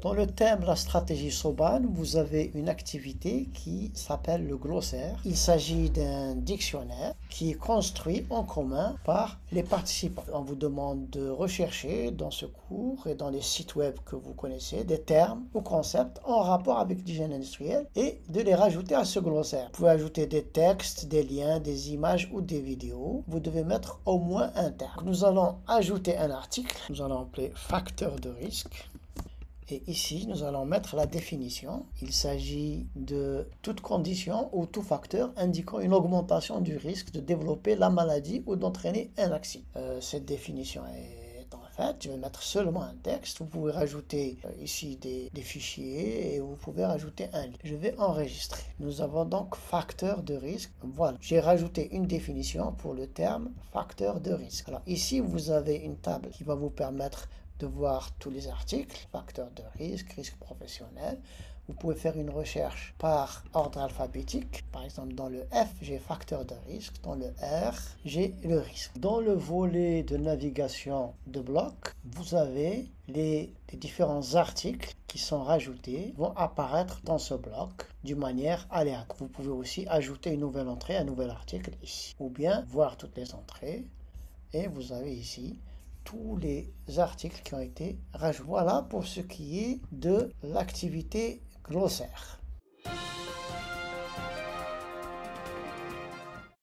Dans le thème la stratégie Soban, vous avez une activité qui s'appelle le glossaire. Il s'agit d'un dictionnaire qui est construit en commun par les participants. On vous demande de rechercher dans ce cours et dans les sites web que vous connaissez des termes ou concepts en rapport avec l'hygiène industrielle et de les rajouter à ce glossaire. Vous pouvez ajouter des textes, des liens, des images ou des vidéos. Vous devez mettre au moins un terme. Nous allons ajouter un article. Nous allons appeler facteur de risque. Et ici, nous allons mettre la définition. Il s'agit de toute condition ou tout facteur indiquant une augmentation du risque de développer la maladie ou d'entraîner un accident. Cette définition est en fait, je vais mettre seulement un texte. Vous pouvez rajouter ici des fichiers et vous pouvez rajouter un lien. Je vais enregistrer. Nous avons donc facteur de risque. Voilà, j'ai rajouté une définition pour le terme facteur de risque. Alors ici, vous avez une table qui va vous permettre de voir tous les articles, facteurs de risque, risque professionnel. Vous pouvez faire une recherche par ordre alphabétique. Par exemple, dans le F, j'ai facteur de risque. Dans le R, j'ai le risque. Dans le volet de navigation de bloc, vous avez les différents articles qui sont rajoutés, vont apparaître dans ce bloc d'une manière aléatoire. Vous pouvez aussi ajouter une nouvelle entrée, un nouvel article ici. Ou bien voir toutes les entrées. Et vous avez ici tous les articles qui ont été rajoutés. Voilà pour ce qui est de l'activité glossaire.